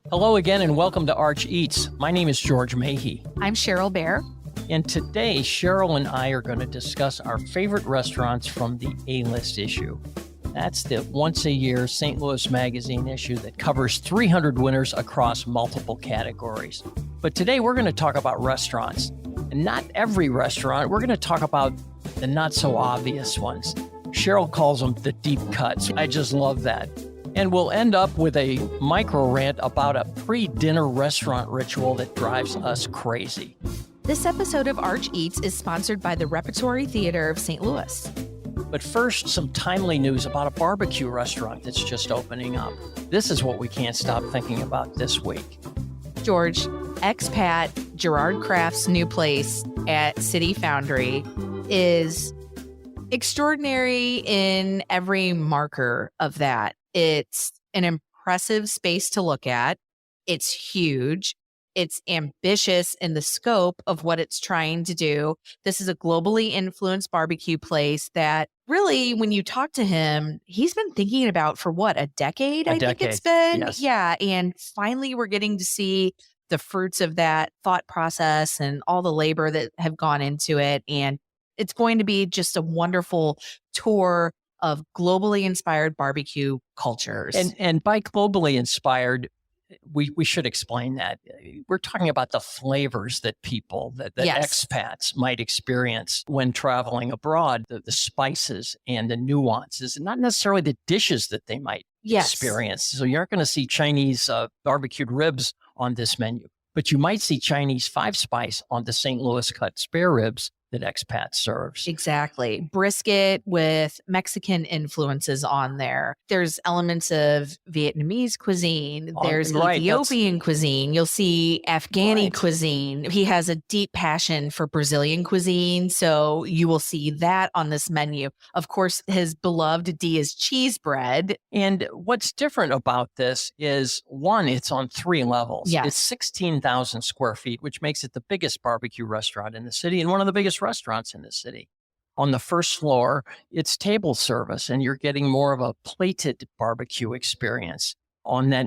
Hello again and welcome to Arch Eats. My name is George Mahey. I'm Cheryl Bear. And today, Cheryl and I are going to discuss our favorite restaurants from the A-List issue. That's the once-a-year St. Louis Magazine issue that covers 300 winners across multiple categories. But today we're going to talk about restaurants. And not every restaurant. We're going to talk about the not-so-obvious ones. Cheryl calls them the deep cuts. I just love that. And we'll end up with a micro rant about a pre-dinner restaurant ritual that drives us crazy. This episode of Arch Eats is sponsored by the Repertory Theater of St. Louis. But first, some timely news about a barbecue restaurant that's just opening up. This is what we can't stop thinking about this week. George, expat Gerard Kraft's new place at City Foundry is extraordinary in every marker of that. It's an impressive space to look at. It's huge. It's ambitious in the scope of what it's trying to do. This is a globally influenced barbecue place that really, when you talk to him, he's been thinking about for what, a decade? I think it's been. Yes. Yeah. And finally, we're getting to see the fruits of that thought process and all the labor that have gone into it. And it's going to be just a wonderful tour of globally inspired barbecue cultures. And by globally inspired, we should explain that. We're talking about the flavors that people, that Yes. expats might experience when traveling abroad, the spices and the nuances, not necessarily the dishes that they might experience. So you aren't going to see Chinese barbecued ribs on this menu, but you might see Chinese 5-spice on the St. Louis cut spare ribs that expat serves. Exactly. Brisket with Mexican influences on there. There's elements of Vietnamese cuisine. There's Ethiopian cuisine. You'll see Afghani cuisine. He has a deep passion for Brazilian cuisine. So you will see that on this menu. Of course, his beloved Diaz cheese bread. And what's different about this is, one, it's on 3 levels. Yes. It's 16,000 square feet, which makes it the biggest barbecue restaurant in the city and one of the biggest restaurants in the city. On the first floor, it's table service, and you're getting more of a plated barbecue experience. On that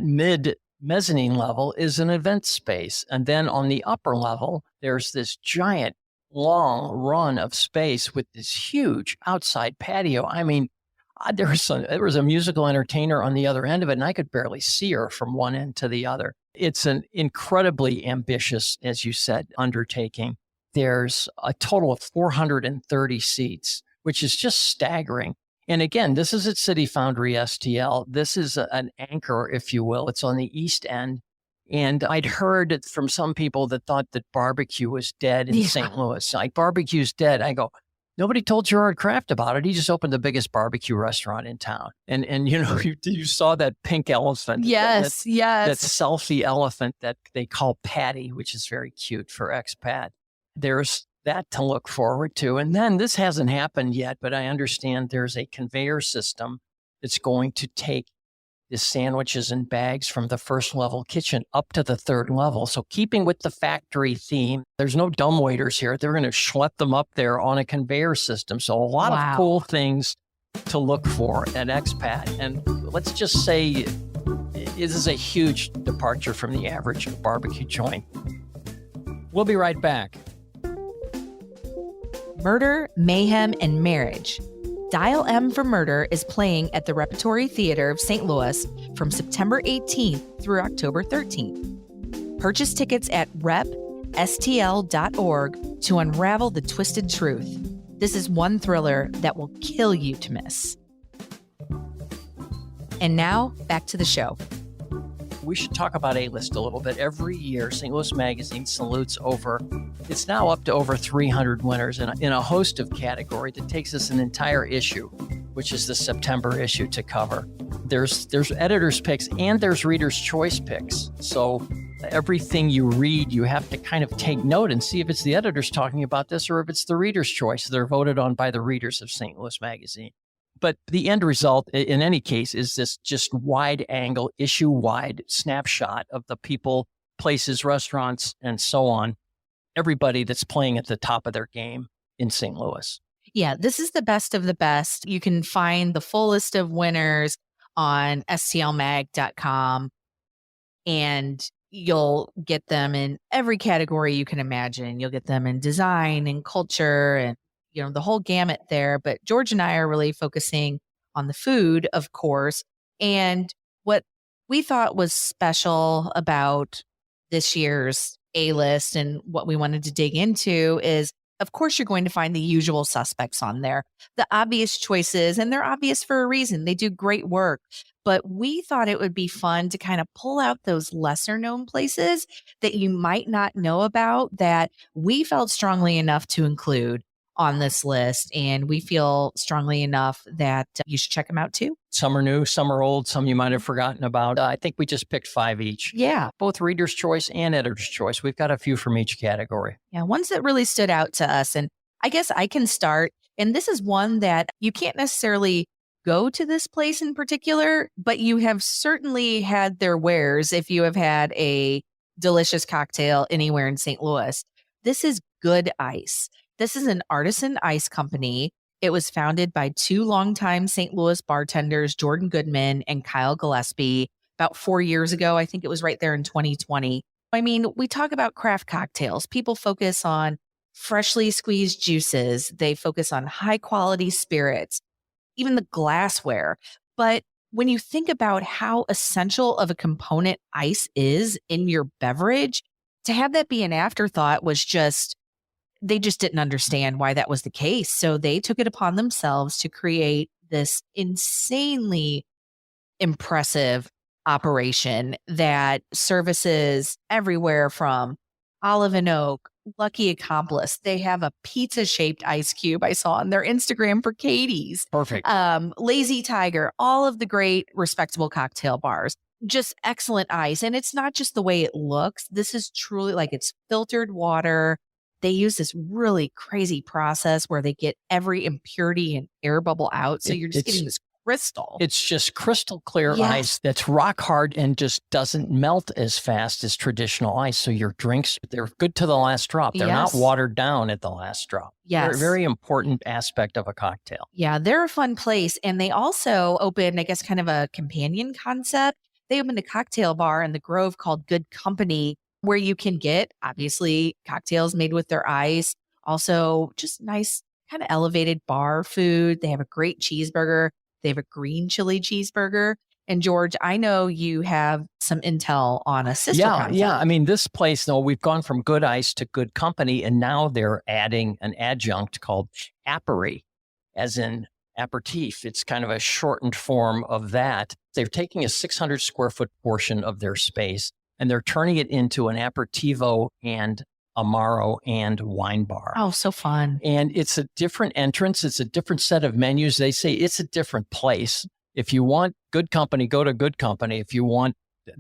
mezzanine level is an event space. And then on the upper level, there's this giant long run of space with this huge outside patio. I mean, there was a musical entertainer on the other end of it, and I could barely see her from one end to the other. It's an incredibly ambitious, as you said, undertaking. There's a total of 430 seats, which is just staggering. And again, this is at City Foundry STL. This is an anchor, if you will. It's on the east end. And I'd heard from some people that thought that barbecue was dead in St. Louis. Like, barbecue's dead. I go, nobody told Gerard Kraft about it. He just opened the biggest barbecue restaurant in town. And you know, you saw that pink elephant. Yes. That selfie elephant that they call Patty, which is very cute for expat. There's that to look forward to. And then this hasn't happened yet, but I understand there's a conveyor system that's going to take the sandwiches and bags from the first level kitchen up to the third level. So keeping with the factory theme, there's no dumb waiters here. They're going to schlep them up there on a conveyor system. So a lot of cool things to look for at expat. And let's just say this is a huge departure from the average barbecue joint. We'll be right back. Murder, Mayhem, and Marriage. Dial M for Murder is playing at the Repertory Theater of St. Louis from September 18th through October 13th. Purchase tickets at repstl.org to unravel the twisted truth. This is one thriller that will kill you to miss. And now, back to the show. We should talk about A-List a little bit. Every year, St. Louis Magazine salutes it's now up to over 300 winners in a host of categories that takes us an entire issue, which is the September issue to cover. There's editors' picks and there's readers' choice picks. So everything you read, you have to kind of take note and see if it's the editors talking about this or if it's the reader's choice. They're voted on by the readers of St. Louis Magazine. But the end result, in any case, is this just wide-angle, issue-wide snapshot of the people, places, restaurants, and so on, everybody that's playing at the top of their game in St. Louis. Yeah, this is the best of the best. You can find the full list of winners on stlmag.com. and you'll get them in every category you can imagine. You'll get them in design and culture and, the whole gamut there. But George and I are really focusing on the food, of course. And what we thought was special about this year's A-list and what we wanted to dig into is, of course, you're going to find the usual suspects on there, the obvious choices, and they're obvious for a reason. They do great work. But we thought it would be fun to kind of pull out those lesser known places that you might not know about that we felt strongly enough to include on this list. And we feel strongly enough that you should check them out too. Some are new, some are old, some you might have forgotten about. I think we just picked 5 each. Yeah. Both Reader's Choice and Editor's Choice. We've got a few from each category. Yeah. Ones that really stood out to us. And I guess I can start. And this is one that you can't necessarily go to this place in particular, but you have certainly had their wares if you have had a delicious cocktail anywhere in St. Louis. This is Good Ice. This is an artisan ice company. It was founded by 2 longtime St. Louis bartenders, Jordan Goodman and Kyle Gillespie, about 4 years ago. I think it was right there in 2020. I mean, we talk about craft cocktails. People focus on freshly squeezed juices. They focus on high quality spirits, even the glassware. But when you think about how essential of a component ice is in your beverage, to have that be an afterthought was they just didn't understand why that was the case. So they took it upon themselves to create this insanely impressive operation that services everywhere from Olive and Oak, Lucky Accomplice. They have a pizza-shaped ice cube I saw on their Instagram for Katie's. Perfect. Lazy Tiger, all of the great respectable cocktail bars. Just excellent ice. And it's not just the way it looks. This is truly like it's filtered water. They use this really crazy process where they get every impurity and air bubble out. So you're just getting this crystal. It's just crystal clear Yes. ice that's rock hard and just doesn't melt as fast as traditional ice. So your drinks, they're good to the last drop. They're not Yes. watered down at the last drop. Yes. Very important aspect of a cocktail. Yeah, they're a fun place. And they also open, I guess, kind of a companion concept. They opened a cocktail bar in the Grove called Good Company, where you can get, obviously, cocktails made with their ice. Also, just nice, kind of elevated bar food. They have a great cheeseburger. They have a green chili cheeseburger. And George, I know you have some intel on a sister concept. Yeah. I mean, this place, though, we've gone from Good Ice to Good Company, and now they're adding an adjunct called Apery, as in aperitif. It's kind of a shortened form of that. They're taking a 600 square foot portion of their space, and they're turning it into an aperitivo and Amaro and wine bar. Oh, so fun. And it's a different entrance. It's a different set of menus. They say it's a different place. If you want Good Company, go to Good Company. If you want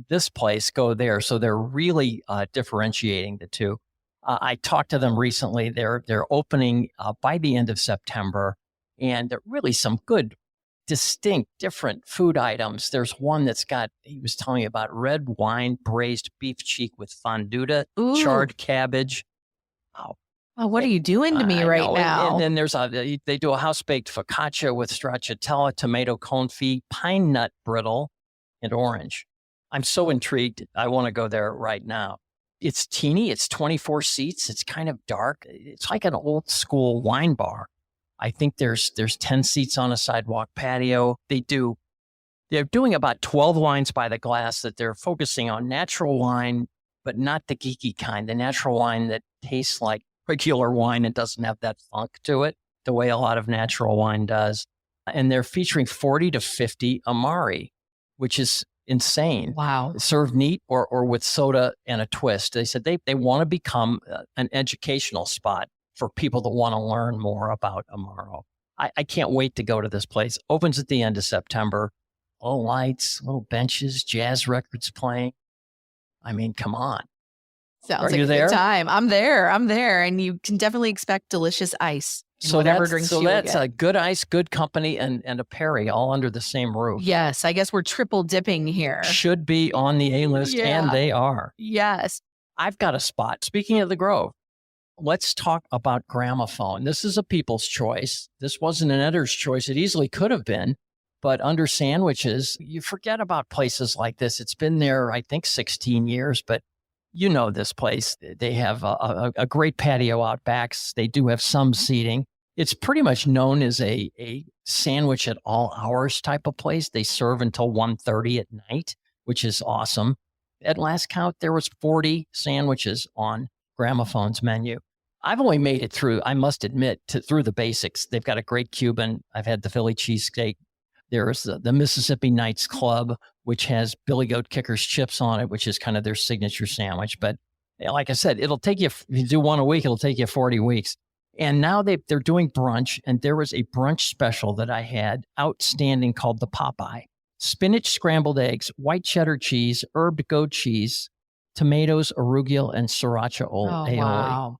this place, go there. So they're really differentiating the two. I talked to them recently. They're opening by the end of September, and they're really some good, distinct, different food items. There's one that's got, he was telling me about red wine, braised beef cheek with fondue, Ooh. charred cabbage. Oh, what are you doing to me I right know. now? And then they do a house-baked focaccia with stracciatella, tomato confit, pine nut brittle, and orange. I'm so intrigued. I want to go there right now. It's teeny. It's 24 seats. It's kind of dark. It's like an old school wine bar. I think there's 10 seats on a sidewalk patio. They're doing about 12 wines by the glass that they're focusing on natural wine, but not the geeky kind, the natural wine that tastes like regular wine and doesn't have that funk to it, the way a lot of natural wine does. And they're featuring 40 to 50 Amari, which is insane. Wow. Served neat or with soda and a twist. They said they want to become an educational spot for people that want to learn more about Amaro. I can't wait to go to this place. Opens at the end of September. All lights, little benches, jazz records playing. I mean, come on. Sounds Are like you a there? good time. I'm there. And you can definitely expect delicious ice. In So whatever that's, drinks so you will that's get. a Good Ice, Good Company, and a Perry all under the same roof. Yes, I guess we're triple dipping here. Should be on the A-list, Yeah. and they are. Yes. I've got a spot. Speaking of the Grove, let's talk about Gramophone. This is a people's choice. This wasn't an editor's choice. It easily could have been. But under sandwiches, you forget about places like this. It's been there, I think, 16 years, but you know this place. They have a great patio out back. They do have some seating. It's pretty much known as a sandwich at all hours type of place. They serve until 1:30 at night, which is awesome. At last count, there was 40 sandwiches on Gramophone's menu. I've only made it through, I must admit, through the basics. They've got a great Cuban. I've had the Philly cheesesteak. There's the Mississippi Knights Club, which has Billy Goat Kickers chips on it, which is kind of their signature sandwich. But like I said, it'll take you, if you do one a week, it'll take you 40 weeks. And now they're doing brunch. And there was a brunch special that I had outstanding called the Popeye. Spinach scrambled eggs, white cheddar cheese, herbed goat cheese, tomatoes, arugula, and sriracha aioli. Wow.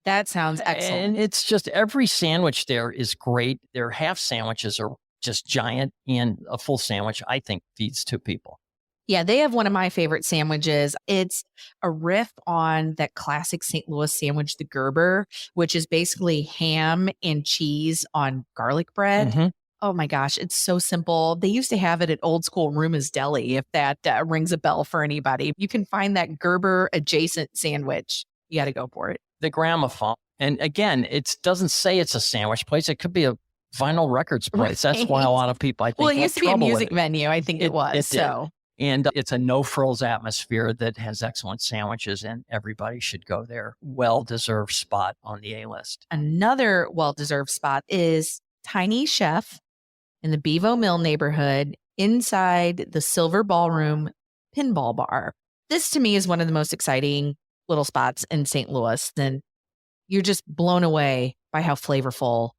That sounds excellent. And it's just every sandwich there is great. Their half sandwiches are just giant, and a full sandwich, I think, feeds two people. Yeah, they have one of my favorite sandwiches. It's a riff on that classic St. Louis sandwich, the Gerber, which is basically ham and cheese on garlic bread. Mm-hmm. Oh my gosh, it's so simple. They used to have it at Old School Ruma's Deli, if that rings a bell for anybody. You can find that Gerber adjacent sandwich. You got to go for it. The Gramophone. And again, it doesn't say it's a sandwich place. It could be a vinyl records place. That's why a lot of people, I think, well, it used to be a music venue. I think it was. It so. And it's a no-frills atmosphere that has excellent sandwiches, and everybody should go there. Well-deserved spot on the A-list. Another well-deserved spot is Tiny Chef in the Bevo Mill neighborhood inside the Silver Ballroom Pinball Bar. This, to me, is one of the most exciting little spots in St. Louis. And you're just blown away by how flavorful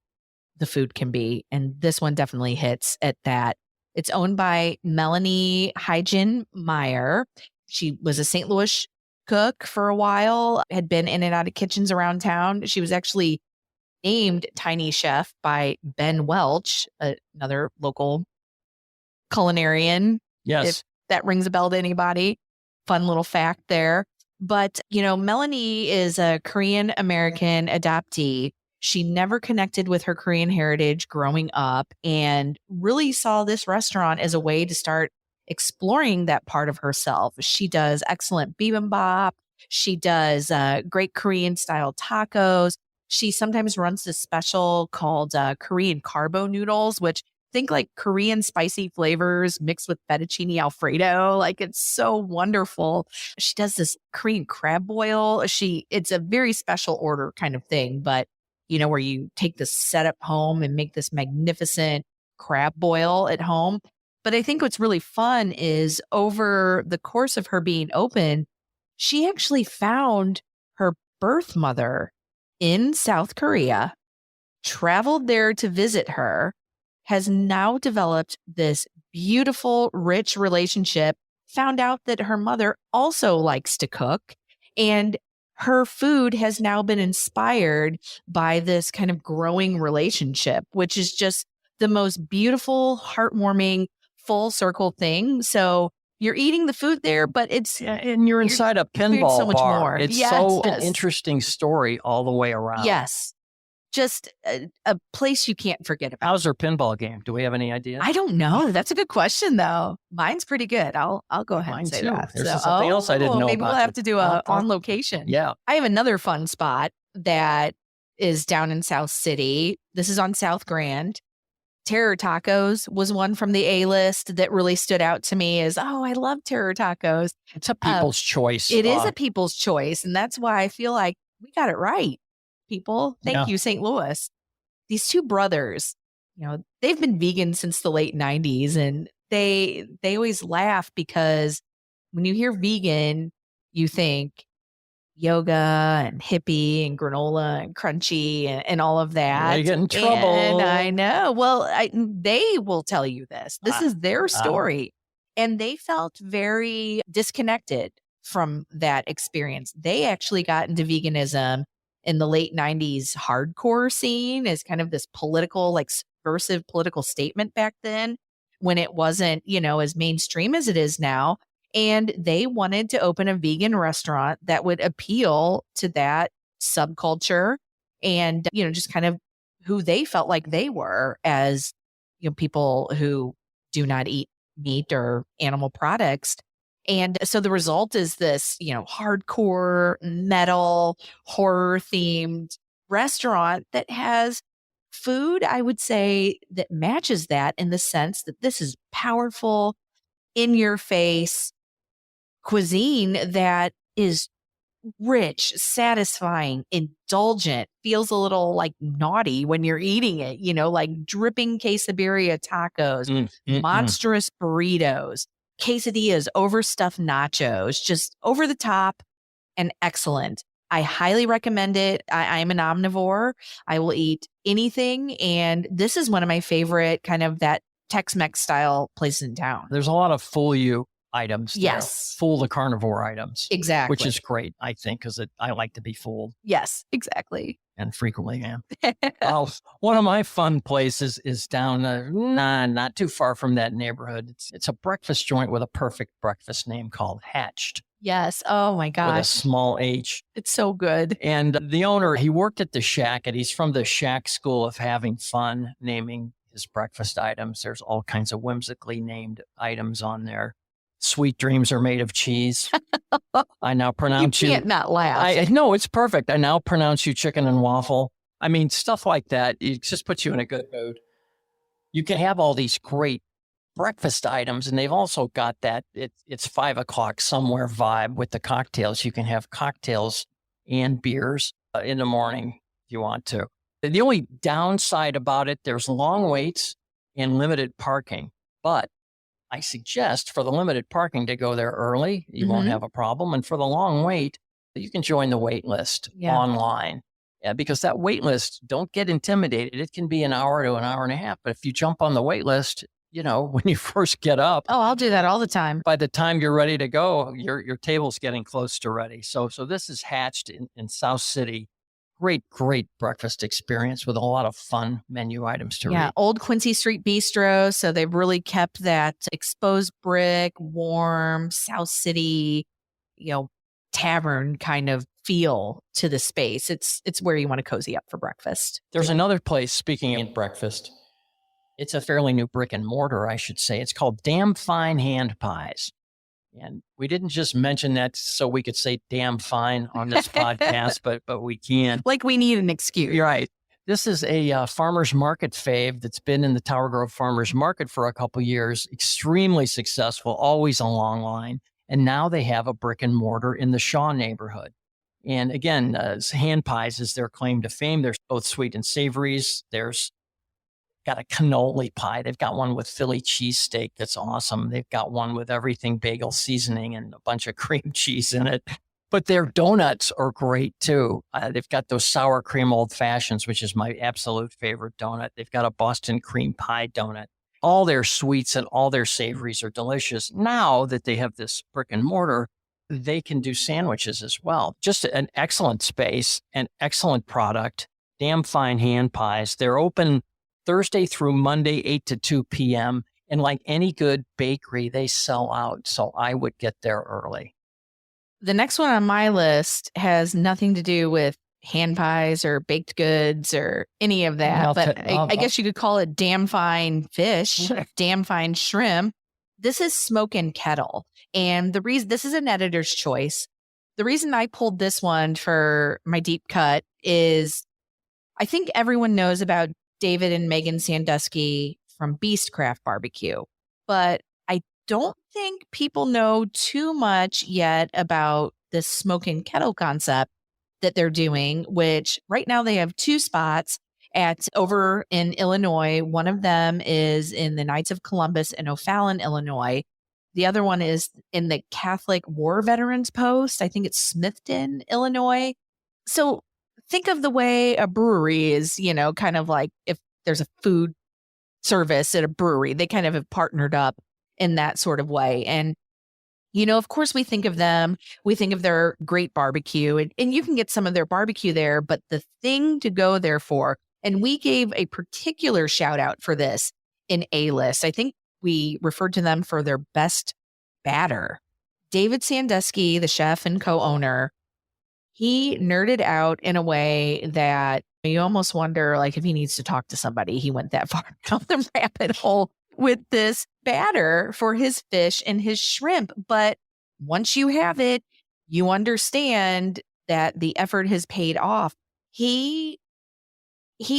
the food can be. And this one definitely hits at that. It's owned by Melanie Hygen Meyer. She was a St. Louis cook for a while, had been in and out of kitchens around town. She was actually named Tiny Chef by Ben Welch, another local culinarian. Yes. If that rings a bell to anybody. Fun little fact there. But, Melanie is a Korean American adoptee. She never connected with her Korean heritage growing up and really saw this restaurant as a way to start exploring that part of herself. She does excellent bibimbap. She does great Korean style tacos. She sometimes runs this special called Korean carbo noodles, which think like Korean spicy flavors mixed with fettuccine Alfredo. Like, it's so wonderful. She does this Korean crab boil. It's a very special order kind of thing, but where you take this setup home and make this magnificent crab boil at home. But I think what's really fun is over the course of her being open, she actually found her birth mother in South Korea, traveled there to visit her, has now developed this beautiful, rich relationship, found out that her mother also likes to cook, and her food has now been inspired by this kind of growing relationship, which is just the most beautiful, heartwarming, full circle thing. So you're eating the food there, but and you're inside a pinball so much bar. more. It's Yes. so an interesting story all the way around. Yes. Just a place you can't forget about. How's her pinball game? Do we have any idea? I don't know. That's a good question, though. Mine's pretty good. I'll go ahead Mine and say too. that. There's something else I didn't know maybe about we'll have it. to do a on location. Yeah. I have another fun spot that is down in South City. This is on South Grand. Terror Tacos was one from the A-list that really stood out to me as, I love Terror Tacos. It's a people's choice. It is a people's choice. And that's why I feel like we got it right, people. Thank you, St. Louis. These two brothers, they've been vegan since the late 90s, and they always laugh because when you hear vegan, you think yoga and hippie and granola and crunchy and all of that. You get in trouble. And I know. Well, they will tell you this. This is their story. And they felt very disconnected from that experience. They actually got into veganism in the late 90s hardcore scene as kind of this political, like subversive political statement back then when it wasn't, as mainstream as it is now. And they wanted to open a vegan restaurant that would appeal to that subculture and, just kind of who they felt like they were as, people who do not eat meat or animal products. And so the result is this, hardcore metal horror themed restaurant that has food, I would say, that matches that in the sense that this is powerful, in your face cuisine that is rich, satisfying, indulgent, feels a little like naughty when you're eating it, like dripping quesadilla tacos, monstrous burritos, quesadillas, overstuffed nachos, just over the top and excellent. I highly recommend it. I am an omnivore. I will eat anything. And this is one of my favorite kind of that Tex-Mex style places in town. There's a lot of fool you items there. Yes. Fool the carnivore items. Exactly. Which is great, I think, because I like to be fooled. Yes, exactly. And frequently am. One of my fun places is down, not too far from that neighborhood. It's a breakfast joint with a perfect breakfast name called Hatched. Yes. Oh my gosh. With a small H. It's so good. And the owner, he worked at the Shack, and he's from the Shack School of Having Fun, naming his breakfast items. There's all kinds of whimsically named items on there. Sweet dreams are made of cheese. I now pronounce you can't not laugh. I know it's perfect. I now pronounce you chicken and waffle. I mean, stuff like that. It just puts you in a good mood. You can have all these great breakfast items, and they've also got that it's 5 o'clock somewhere vibe with the cocktails. You can have cocktails and beers in the morning if you want to. The only downside about it, there's long waits and limited parking, but I suggest for the limited parking to go there early. You won't have a problem. And for the long wait, you can join the wait list online. Yeah, because that wait list, don't get intimidated. It can be an hour to an hour and a half. But if you jump on the wait list, when you first get up. Oh, I'll do that all the time. By the time you're ready to go, your table's getting close to ready. So this is Hatched in South City. Great breakfast experience with a lot of fun menu items to read. Yeah, Old Quincy Street Bistro. So they've really kept that exposed brick, warm, South City, tavern kind of feel to the space. It's where you want to cozy up for breakfast. There's another place, speaking of breakfast, it's a fairly new brick and mortar, I should say. It's called Damn Fine Hand Pies. And we didn't just mention that so we could say damn fine on this podcast, but we can. Like we need an excuse. You're right. This is a farmer's market fave that's been in the Tower Grove Farmer's Market for a couple years. Extremely successful, always a long line. And now they have a brick and mortar in the Shaw neighborhood. And again, hand pies is their claim to fame. There's both sweet and savories. There's got a cannoli pie. They've got one with Philly cheesesteak that's awesome. They've got one with everything bagel seasoning and a bunch of cream cheese in it. But their donuts are great too. They've got those sour cream old fashions, which is my absolute favorite donut. They've got a Boston cream pie donut. All their sweets and all their savories are delicious. Now that they have this brick and mortar, they can do sandwiches as well. Just an excellent space, an excellent product. Damn Fine Hand Pies. They're open Thursday through Monday, 8 to 2 p.m. And like any good bakery, they sell out. So I would get there early. The next one on my list has nothing to do with hand pies or baked goods or any of that. I guess you could call it damn fine fish, damn fine shrimp. This is Smoke and Kettle. And the reason this is an editor's choice. The reason I pulled this one for my deep cut is I think everyone knows about David and Megan Sandusky from Beastcraft Barbecue, but I don't think people know too much yet about this Smoke and Kettle concept that they're doing, which right now they have 2 spots over in Illinois. One of them is in the Knights of Columbus in O'Fallon, Illinois. The other one is in the Catholic War Veterans Post. I think it's Smithton, Illinois. So think of the way a brewery is, kind of like if there's a food service at a brewery, they kind of have partnered up in that sort of way. And, of course we think of them, we think of their great barbecue and you can get some of their barbecue there, but the thing to go there for, and we gave a particular shout out for this in A-List. I think we referred to them for their best batter. David Sandusky, the chef and co-owner, he nerded out in a way that you almost wonder, like, if he needs to talk to somebody, he went that far down the rabbit hole with this batter for his fish and his shrimp. But once you have it, you understand that the effort has paid off. He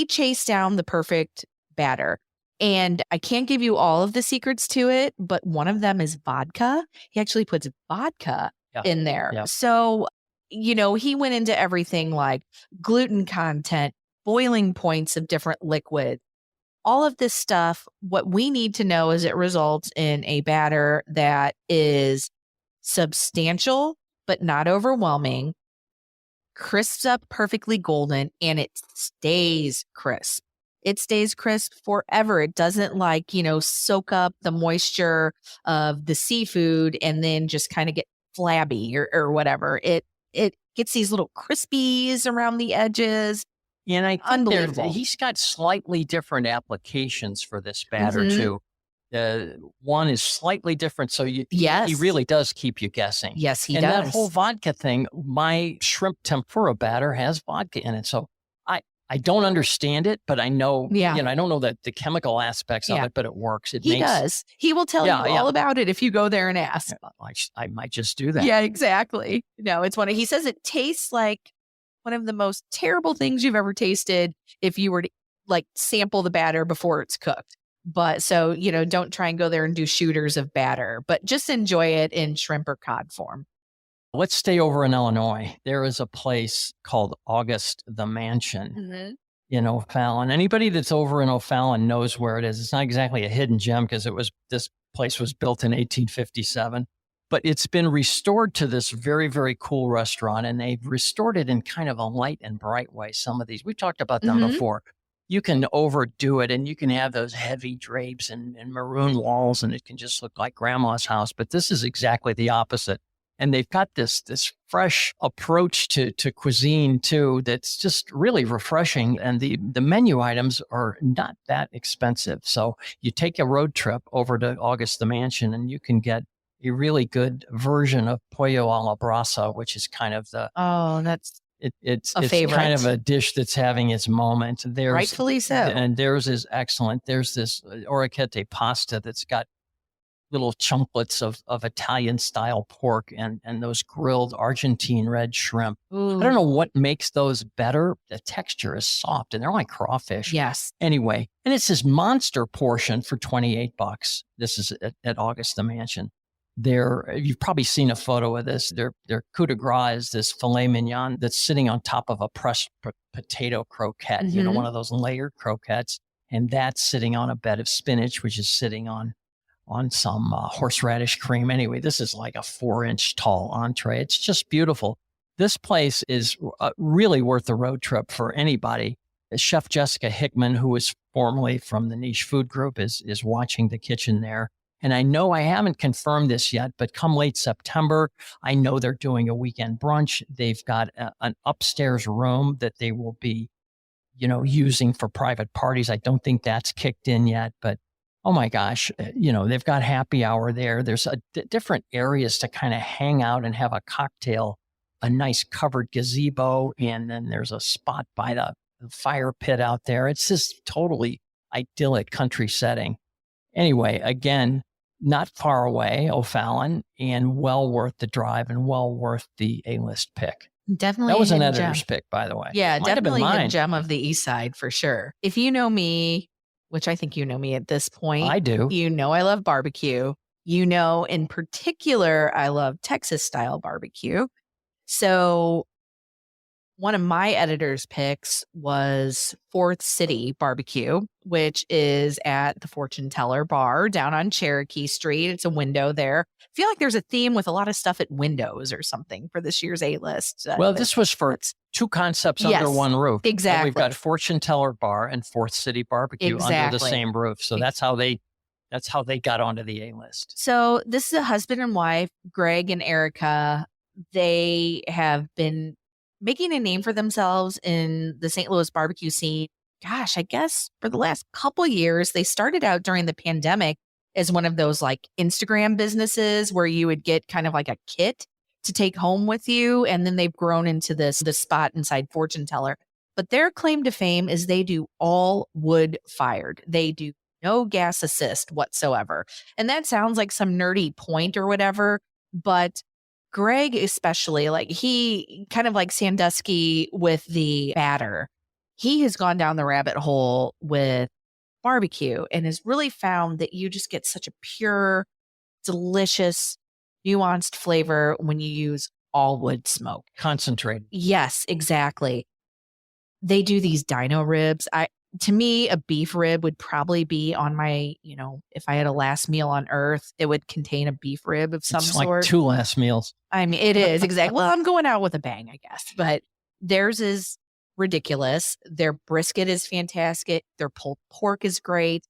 chased down the perfect batter. And I can't give you all of the secrets to it, but one of them is vodka. He actually puts vodka in there. Yeah. So, he went into everything like gluten content, boiling points of different liquids, all of this stuff. What we need to know is it results in a batter that is substantial, but not overwhelming, crisps up perfectly golden, and it stays crisp. It stays crisp forever. It doesn't soak up the moisture of the seafood and then just kind of get flabby or whatever. It gets these little crispies around the edges. And I think Unbelievable. He's got slightly different applications for this batter too. One is slightly different, so he really does keep you guessing. Yes, he does. does. And that whole vodka thing, my shrimp tempura batter has vodka in it. So I don't understand it, but I know, I don't know the chemical aspects of it, but it works. He does. He will tell you all about it if you go there and ask. I might just do that. Yeah, exactly. No, he says it tastes like one of the most terrible things you've ever tasted if you were to sample the batter before it's cooked. But so, don't try and go there and do shooters of batter, but just enjoy it in shrimp or cod form. Let's stay over in Illinois. There is a place called August the Mansion in O'Fallon. Anybody that's over in O'Fallon knows where it is. It's not exactly a hidden gem because this place was built in 1857, but it's been restored to this very, very cool restaurant, and they've restored it in kind of a light and bright way. Some of these, we've talked about them before. You can overdo it and you can have those heavy drapes and maroon walls, and it can just look like grandma's house. But this is exactly the opposite. And they've got this fresh approach to cuisine too that's just really refreshing. And the menu items are not that expensive. So you take a road trip over to August the Mansion and you can get a really good version of pollo a la brasa, which is kind of it's favorite. Kind of a dish that's having its moment. Rightfully so. And theirs is excellent. There's this orecchiette pasta that's got little chunklets of Italian style pork and those grilled Argentine red shrimp. Ooh. I don't know what makes those better. The texture is soft and they're like crawfish. Yes. Anyway, and it's this monster portion for $28. This is at August the Mansion. You've probably seen a photo of this. Their coup de grace is this filet mignon that's sitting on top of a pressed potato croquette, one of those layered croquettes. And that's sitting on a bed of spinach, which is sitting on some horseradish cream. Anyway, this is like a 4-inch tall entree. It's just beautiful. This place is really worth the road trip for anybody. Chef Jessica Hickman, who is formerly from the Niche Food Group, is watching the kitchen there. And I know I haven't confirmed this yet, but come late September, I know they're doing a weekend brunch. They've got an upstairs room that they will be, using for private parties. I don't think that's kicked in yet, but oh my gosh, they've got happy hour there. There's different areas to kind of hang out and have a cocktail, a nice covered gazebo, and then there's a spot by the fire pit out there. It's just totally idyllic country setting. Anyway, again, not far away, O'Fallon, and well worth the drive and well worth the A-list pick. Definitely. That was an editor's pick, by the way. Yeah, definitely a gem of the East Side for sure. If you know me, which I think you know me at this point. I do. I love barbecue. In particular, I love Texas style barbecue. So one of my editor's picks was Fourth City Barbecue, which is at the Fortune Teller Bar down on Cherokee Street. It's a window there. I feel like there's a theme with a lot of stuff at windows or something for this year's A-list. Well, this was for two concepts under one roof. Exactly. We've got Fortune Teller Bar and Fourth City Barbecue under the same roof. So that's how they got onto the A-list. So this is a husband and wife, Greg and Erica. They have been making a name for themselves in the St. Louis barbecue scene. Gosh, I guess for the last couple years. They started out during the pandemic as one of those like Instagram businesses where you would get kind of like a kit to take home with you. And then they've grown into this spot inside Fortune Teller. But their claim to fame is they do all wood fired. They do no gas assist whatsoever. And that sounds like some nerdy point or whatever, but Greg especially, like he kind of like Sandusky with the batter. He has gone down the rabbit hole with barbecue and has really found that you just get such a pure, delicious, nuanced flavor when you use all wood smoke. Concentrated. Yes, exactly. They do these dino ribs. To me, a beef rib would probably be on my, if I had a last meal on earth, it would contain a beef rib of some It's sort. like 2 last meals. I mean, it is exactly. Well, I'm going out with a bang, I guess, but theirs is ridiculous. Their brisket is fantastic. Their pulled pork is great.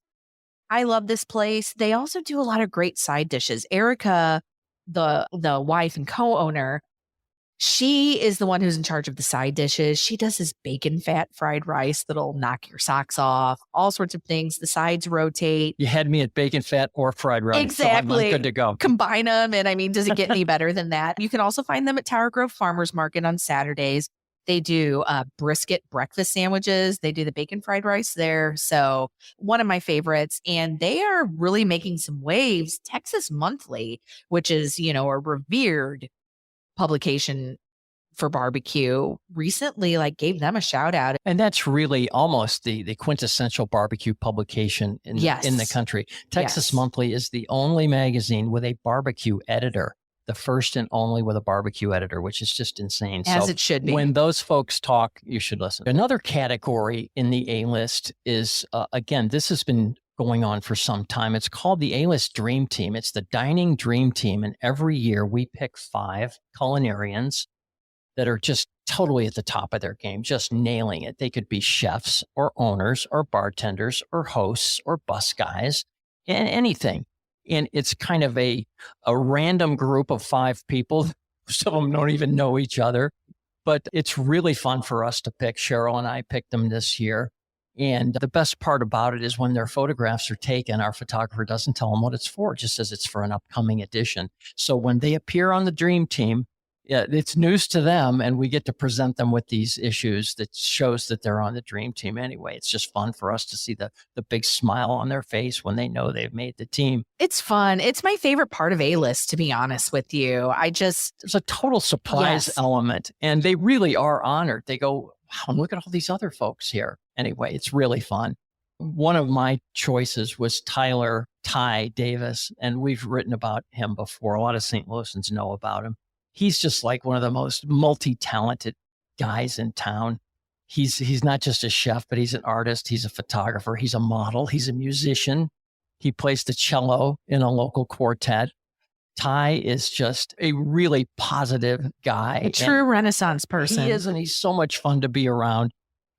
I love this place. They also do a lot of great side dishes. Erica, the wife and co-owner, she is the one who's in charge of the side dishes. She does this bacon fat fried rice that'll knock your socks off, all sorts of things. The sides rotate. You had me at bacon fat or fried rice. Exactly. So I'm good to go. Combine them. And I mean, does it get any better than that? You can also find them at Tower Grove Farmers Market on Saturdays. They do brisket breakfast sandwiches. They do the bacon fried rice there. So one of my favorites. And they are really making some waves. Texas Monthly, which is, a revered publication for barbecue, recently gave them a shout out. And that's really almost the quintessential barbecue publication in the country. Texas Monthly is the only magazine with a barbecue editor, the first and only with a barbecue editor, which is just insane. As it should be. When those folks talk, you should listen. Another category in the A-list is, again, this has been going on for some time. It's called the A-List Dream Team. It's the Dining Dream Team. And every year we pick 5 culinarians that are just totally at the top of their game, just nailing it. They could be chefs or owners or bartenders or hosts or bus guys and anything. And it's kind of a random group of 5 people. Some of them don't even know each other, but it's really fun for us to pick. Cheryl and I picked them this year. And the best part about it is when their photographs are taken, our photographer doesn't tell them what it's for. It just says it's for an upcoming edition. So when they appear on the Dream Team, it's news to them, and we get to present them with these issues that shows that they're on the Dream Team anyway. It's just fun for us to see the big smile on their face when they know they've made the team. It's fun. It's my favorite part of A-List, to be honest with you. There's a total surprise element, and they really are honored. They go, wow, look at all these other folks here. Anyway, it's really fun. One of my choices was Ty Davis, and we've written about him before. A lot of St. Louisans know about him. He's just like one of the most multi-talented guys in town. He's not just a chef, but he's an artist. He's a photographer. He's a model. He's a musician. He plays the cello in a local quartet. Ty is just a really positive guy. A true Renaissance person. He is, and he's so much fun to be around.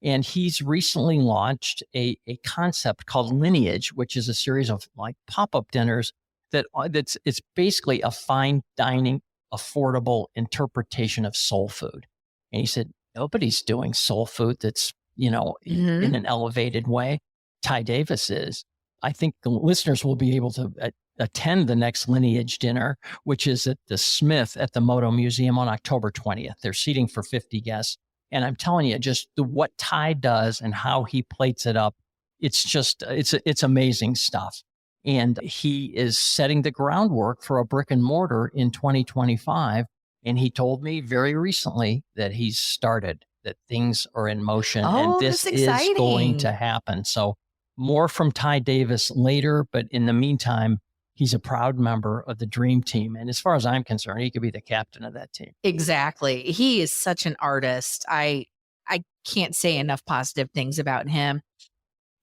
And he's recently launched a concept called Lineage, which is a series of pop-up dinners it's basically a fine dining, affordable interpretation of soul food. And he said, nobody's doing soul food that's, in an elevated way. Ty Davis is. I think the listeners will be able to attend the next Lineage dinner, which is at the Smith at the Moto Museum on October 20th. They're seating for 50 guests. And I'm telling you, just what Ty does and how he plates it up, it's amazing stuff. And he is setting the groundwork for a brick and mortar in 2025. And he told me very recently that he's started, that things are in motion, and this is going to happen. So more from Ty Davis later, but in the meantime, he's a proud member of the Dream Team. And as far as I'm concerned, he could be the captain of that team. Exactly. He is such an artist. I can't say enough positive things about him.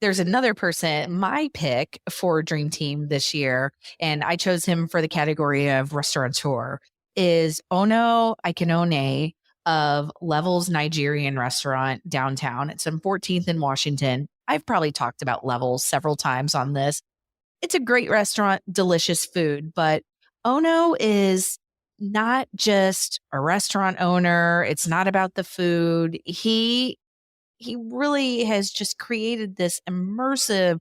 There's another person, my pick for Dream Team this year, and I chose him for the category of restaurateur, is Ono Ikenone of Levels Nigerian Restaurant downtown. It's on 14th in Washington. I've probably talked about Levels several times on this. It's a great restaurant, delicious food, but Ono is not just a restaurant owner. It's not about the food. He really has just created this immersive,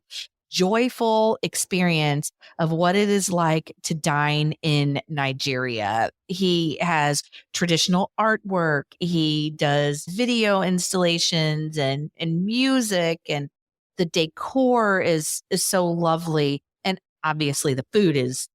joyful experience of what it is like to dine in Nigeria. He has traditional artwork. He does video installations and music, and The decor is so lovely. And obviously the food is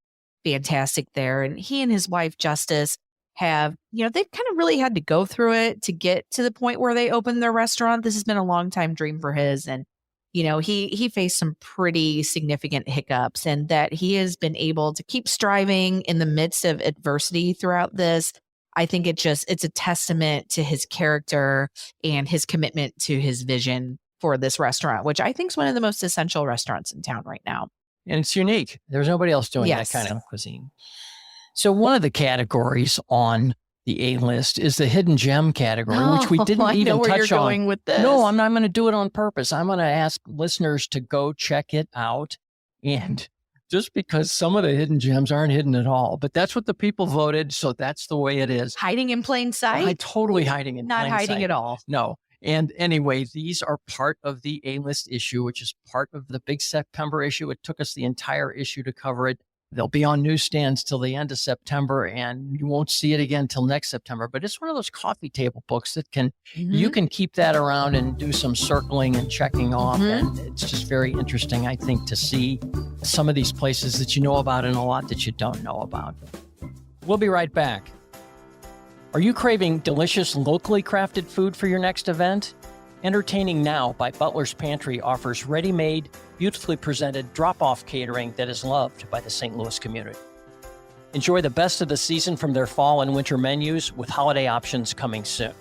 fantastic there. And he and his wife, Justice, have, they've kind of really had to go through it to get to the point where they opened their restaurant. This has been a long time dream for his. And, he faced some pretty significant hiccups, and that he has been able to keep striving in the midst of adversity throughout this. I think it's a testament to his character and his commitment to his vision for this restaurant, which I think is one of the most essential restaurants in town right now. And it's unique. There's nobody else doing that kind of cuisine. So one of the categories on the A-list is the hidden gem category, which we didn't even touch on. I know where you're going with this. No, I'm going to do it on purpose. I'm going to ask listeners to go check it out. And just because some of the hidden gems aren't hidden at all, but that's what the people voted. So that's the way it is. Hiding in plain sight? Totally hiding in plain sight. Not hiding at all. No. And anyway, these are part of the A-list issue, which is part of the big September issue. It took us the entire issue to cover it. They'll be on newsstands till the end of September, and you won't see it again till next September. But it's one of those coffee table books that you can keep that around and do some circling and checking off. And it's just very interesting, I think, to see some of these places that you know about and a lot that you don't know about. We'll be right back. Are you craving delicious, locally crafted food for your next event? Entertaining Now by Butler's Pantry offers ready-made, beautifully presented drop-off catering that is loved by the St. Louis community. Enjoy the best of the season from their fall and winter menus, with holiday options coming soon.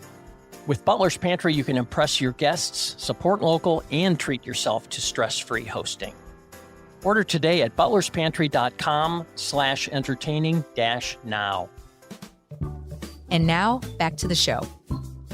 With Butler's Pantry, you can impress your guests, support local, and treat yourself to stress-free hosting. Order today at butlerspantry.com/entertaining-now. And now, back to the show.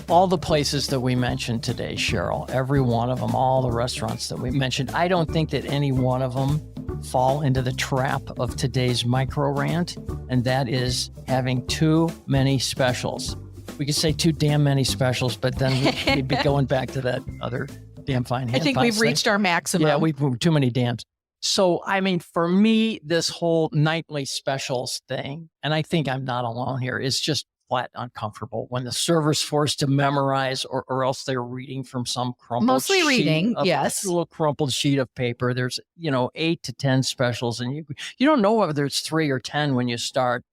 All the places that we mentioned today, Cheryl, every one of them, all the restaurants that we mentioned, I don't think that any one of them fall into the trap of today's micro rant, and that is having too many specials. We could say too damn many specials, but then we'd be going back to that other damn fine hand. I think we've reached our maximum. Yeah, we've too many dams. So, I mean, for me, this whole nightly specials thing, and I think I'm not alone here, is just flat uncomfortable when the server's forced to memorize or else they're reading from some crumpled Mostly reading, yes. A little crumpled sheet of paper. There's, 8 to 10 specials, and you don't know whether it's 3 or 10 when you start.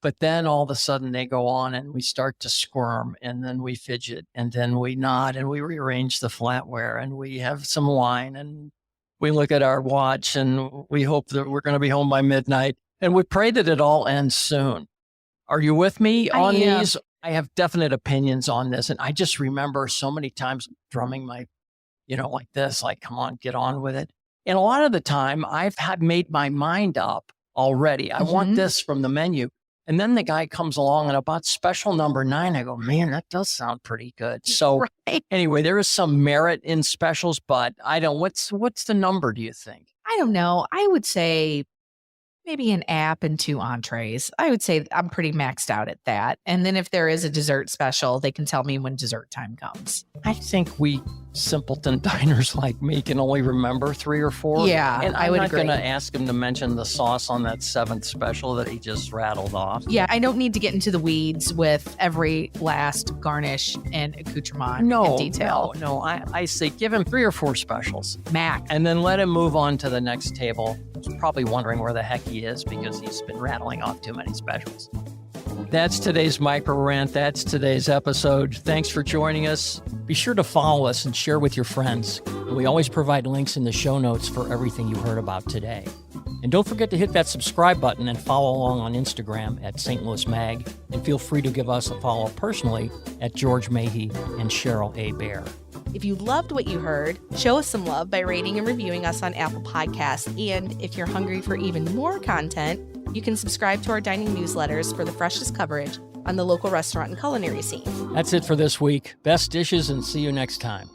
But then all of a sudden they go on and we start to squirm, and then we fidget, and then we nod and we rearrange the flatware, and we have some wine, and we look at our watch, and we hope that we're going to be home by midnight, and we pray that it all ends soon. Are you with me on these? I have definite opinions on this. And I just remember so many times drumming my, like this, like, come on, get on with it. And a lot of the time I've made my mind up already. I want this from the menu. And then the guy comes along and about special number 9, I go, man, that does sound pretty good. So anyway, there is some merit in specials, but what's the number, do you think? I don't know. I would say maybe an app and 2 entrees. I would say I'm pretty maxed out at that. And then if there is a dessert special, they can tell me when dessert time comes. I think we simpleton diners like me can only remember 3 or 4. Yeah, and I would I'm agree. not going to ask him to mention the sauce on that 7th special that he just rattled off. Yeah, I don't need to get into the weeds with every last garnish and accoutrement in detail. No, I say give him 3 or 4 specials. Mac. And then let him move on to the next table. He's probably wondering where the heck he is because he's been rattling off too many specials. That's today's micro rant. That's today's episode. Thanks for joining us. Be sure to follow us and share with your friends. We always provide links in the show notes for everything you heard about today. And don't forget to hit that subscribe button and follow along on Instagram at St. Louis Mag. And feel free to give us a follow personally at George Mahey and Cheryl A. Bear. If you loved what you heard, show us some love by rating and reviewing us on Apple Podcasts. And if you're hungry for even more content, you can subscribe to our dining newsletters for the freshest coverage on the local restaurant and culinary scene. That's it for this week. Best dishes, and see you next time.